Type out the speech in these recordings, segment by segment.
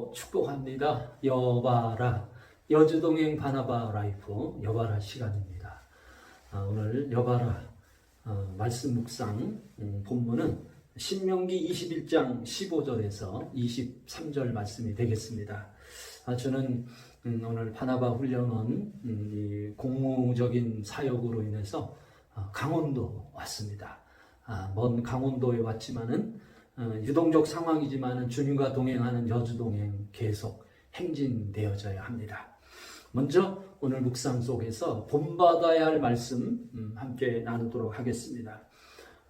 이름으로 축복합니다. 여바라, 여주동행 바나바 라이프 여바라 시간입니다. 오늘 여바라 말씀 묵상 본문은 신명기 21장 15절에서 23절 말씀이 되겠습니다. 저는 오늘 바나바 훈련원 이 공무적인 사역으로 인해서 강원도 왔습니다. 먼 강원도에 왔지만은 유동적 상황이지만은 주님과 동행하는 여주동행 계속 행진되어져야 합니다. 먼저 오늘 묵상 속에서 본받아야 할 말씀 함께 나누도록 하겠습니다.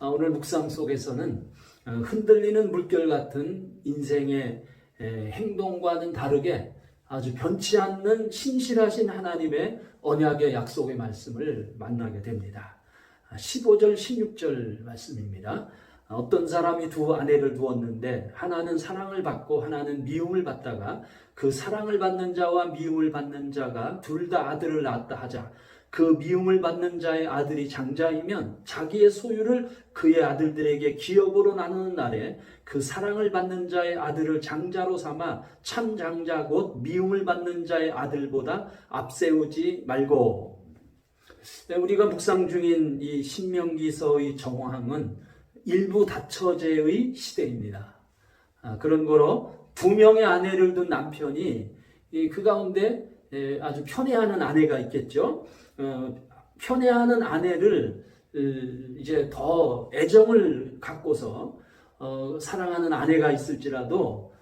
오늘 묵상 속에서는 흔들리는 물결 같은 인생의 행동과는 다르게 아주 변치 않는 신실하신 하나님의 언약의 약속의 말씀을 만나게 됩니다. 15절 16절 말씀입니다. 어떤 사람이 두 아내를 두었는데 하나는 사랑을 받고 하나는 미움을 받다가 그 사랑을 받는 자와 미움을 받는 자가 둘 다 아들을 낳았다 하자. 그 미움을 받는 자의 아들이 장자이면 자기의 소유를 그의 아들들에게 기업으로 나누는 날에 그 사랑을 받는 자의 아들을 장자로 삼아 참 장자 곧 미움을 받는 자의 아들보다 앞세우지 말고. 우리가 묵상 중인 이 신명기서의 정황은 일부 다처제의 시대입니다. 그런 거로 두 명의 아내를 둔 남편이 그 가운데 아주 편애하는 아내가 있겠죠. 편애하는 아내를 이제 더 애정을 갖고서 사랑하는 아내가 있을지라도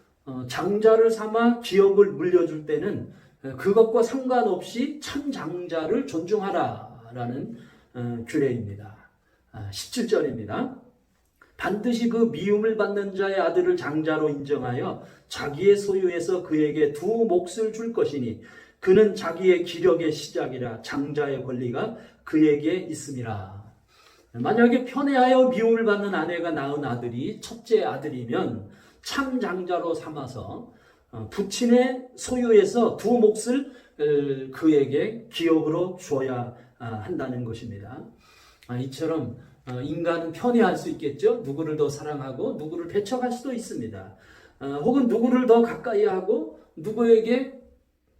장자를 삼아 기업을 물려줄 때는 그것과 상관없이 참 장자를 존중하라라는 규례입니다. 17절입니다. 반드시 그 미움을 받는 자의 아들을 장자로 인정하여 자기의 소유에서 그에게 두 몫을 줄 것이니 그는 자기의 기력의 시작이라 장자의 권리가 그에게 있음이라. 만약에 편애하여 미움을 받는 아내가 낳은 아들이 첫째 아들이면 참 장자로 삼아서 부친의 소유에서 두 몫을 그에게 기업으로 주어야 한다는 것입니다. 이처럼 인간은 편애할 수 있겠죠. 누구를 더 사랑하고 누구를 배척할 수도 있습니다. 혹은 누구를 더 가까이 하고 누구에게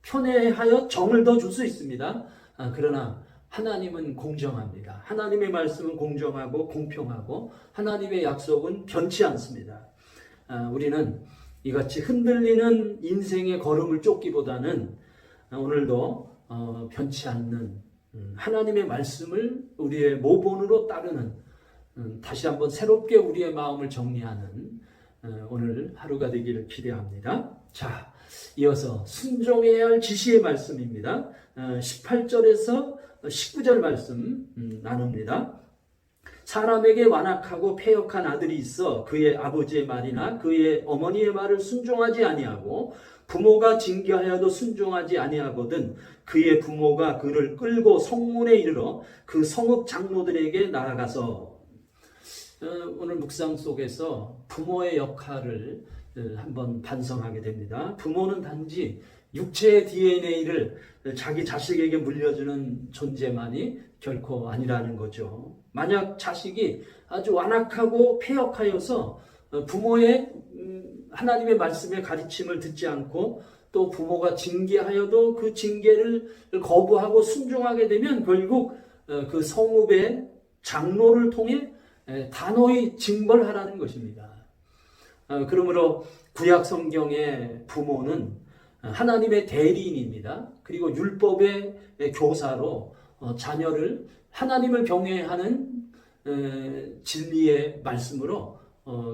편애하여 정을 더 줄 수 있습니다. 그러나 하나님은 공정합니다. 하나님의 말씀은 공정하고 공평하고 하나님의 약속은 변치 않습니다. 우리는 이같이 흔들리는 인생의 걸음을 쫓기보다는 오늘도 변치 않는 하나님의 말씀을 우리의 모본으로 따르는 다시 한번 새롭게 우리의 마음을 정리하는 오늘 하루가 되기를 기대합니다. 자, 이어서 순종해야 할 지시의 말씀입니다. 18절에서 19절 말씀 나눕니다. 사람에게 완악하고 패역한 아들이 있어 그의 아버지의 말이나 그의 어머니의 말을 순종하지 아니하고 부모가 징계하여도 순종하지 아니하거든 그의 부모가 그를 끌고 성문에 이르러 그 성읍 장로들에게 나아가서. 오늘 묵상 속에서 부모의 역할을 한번 반성하게 됩니다. 부모는 단지 육체의 DNA를 자기 자식에게 물려주는 존재만이 결코 아니라는 거죠. 만약 자식이 아주 완악하고 패역하여서 부모의 하나님의 말씀의 가르침을 듣지 않고 또 부모가 징계하여도 그 징계를 거부하고 순종하게 되면 결국 그 성읍의 장로를 통해 단호히 징벌하라는 것입니다. 그러므로 구약 성경의 부모는 하나님의 대리인입니다. 그리고 율법의 교사로 자녀를 하나님을 경외하는 진리의 말씀으로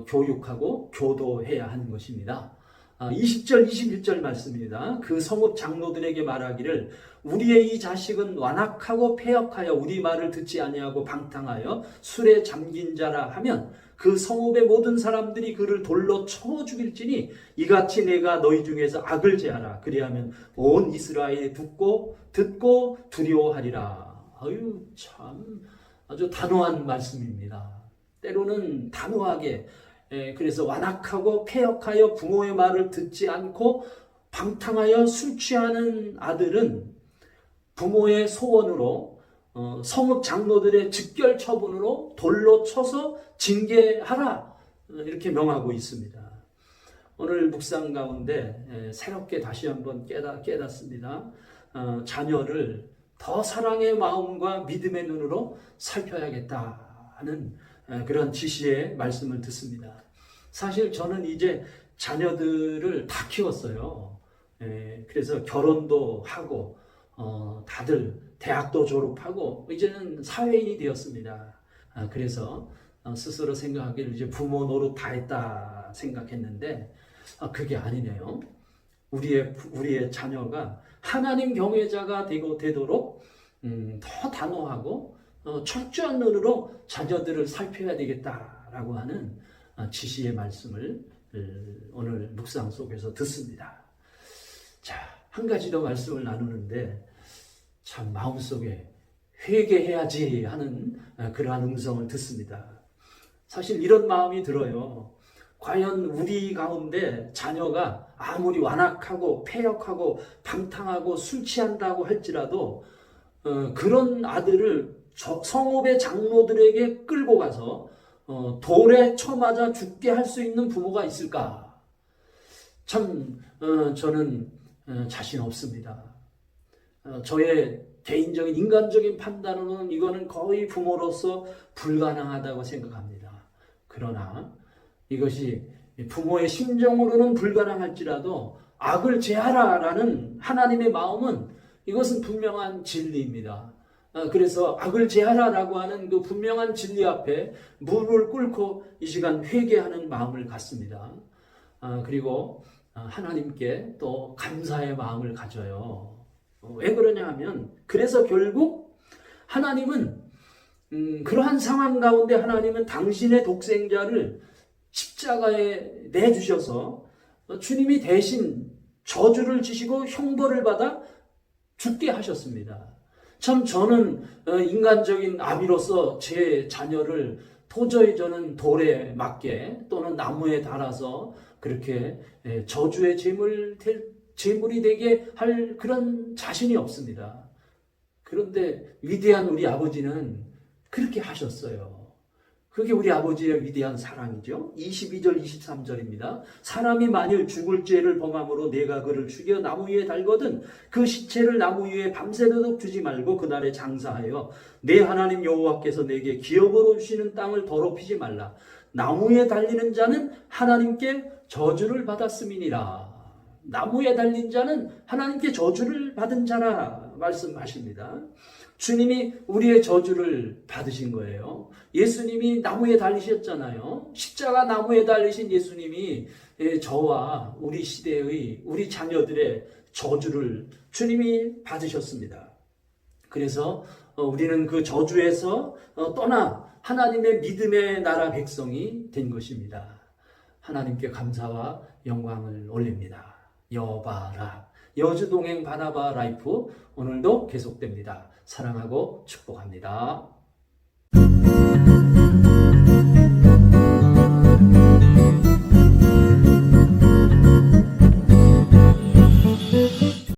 교육하고 교도해야 하는 것입니다. 20절 21절 말씀입니다. 그 성읍 장로들에게 말하기를 우리의 이 자식은 완악하고 패역하여 우리 말을 듣지 아니하고 방탕하여 술에 잠긴 자라 하면 그 성읍의 모든 사람들이 그를 돌로 쳐 죽일지니 이같이 내가 너희 중에서 악을 제하라. 그리하면 온 이스라엘이 듣고 두려워하리라. 아유, 참 아주 단호한 말씀입니다. 때로는 단호하게 그래서 완악하고 패역하여 부모의 말을 듣지 않고 방탕하여 술 취하는 아들은 부모의 소원으로 성읍 장로들의 즉결 처분으로 돌로 쳐서 징계하라 이렇게 명하고 있습니다. 오늘 묵상 가운데 새롭게 다시 한번 깨닫습니다. 자녀를 더 사랑의 마음과 믿음의 눈으로 살펴야겠다 하는 그런 지시의 말씀을 듣습니다. 사실 저는 이제 자녀들을 다 키웠어요. 그래서 결혼도 하고 다들 대학도 졸업하고 이제는 사회인이 되었습니다. 그래서 스스로 생각하기를 이제 부모 노릇 다 했다 생각했는데 그게 아니네요. 우리의 자녀가 하나님 경외자가 되도록 더 단호하고 철저한 눈으로 자녀들을 살펴야 되겠다라고 하는 지시의 말씀을 오늘 묵상 속에서 듣습니다. 자, 한 가지 더 말씀을 나누는데 참 마음속에 회개해야지 하는 그러한 음성을 듣습니다. 사실 이런 마음이 들어요. 과연 우리 가운데 자녀가 아무리 완악하고 패역하고 방탕하고 술 취한다고 할지라도 그런 아들을 성읍의 장로들에게 끌고 가서 돌에 쳐맞아 죽게 할 수 있는 부모가 있을까? 참 저는 자신 없습니다. 저의 개인적인 인간적인 판단으로는 이거는 거의 부모로서 불가능하다고 생각합니다. 그러나 이것이 부모의 심정으로는 불가능할지라도 악을 제하라라는 하나님의 마음은 이것은 분명한 진리입니다. 그래서 악을 제하라라고 하는 그 분명한 진리 앞에 무릎을 꿇고 이 시간 회개하는 마음을 갖습니다. 그리고 하나님께 또 감사의 마음을 가져요. 왜 그러냐 하면 그래서 결국 하나님은 그러한 상황 가운데 하나님은 당신의 독생자를 십자가에 내주셔서 주님이 대신 저주를 지시고 형벌을 받아 죽게 하셨습니다. 참 저는 인간적인 아비로서 제 자녀를 도저히 저는 돌에 맞게 또는 나무에 달아서 그렇게 저주의 제물이 되게 할 그런 자신이 없습니다. 그런데 위대한 우리 아버지는 그렇게 하셨어요. 그게 우리 아버지의 위대한 사랑이죠. 22절 23절입니다. 사람이 만일 죽을 죄를 범함으로 내가 그를 죽여 나무 위에 달거든 그 시체를 나무 위에 밤새도록 두지 말고 그날에 장사하여 내 하나님 여호와께서 내게 기업으로 주시는 땅을 더럽히지 말라. 나무에 달리는 자는 하나님께 저주를 받았음이니라. 나무에 달린 자는 하나님께 저주를 받은 자라 말씀하십니다. 주님이 우리의 저주를 받으신 거예요. 예수님이 나무에 달리셨잖아요. 십자가 나무에 달리신 예수님이 저와 우리 시대의 우리 자녀들의 저주를 주님이 받으셨습니다. 그래서 우리는 그 저주에서 떠나 하나님의 믿음의 나라 백성이 된 것입니다. 하나님께 감사와 영광을 올립니다. 여바라 여주동행 바나바 라이프 오늘도 계속됩니다. 사랑하고 축복합니다.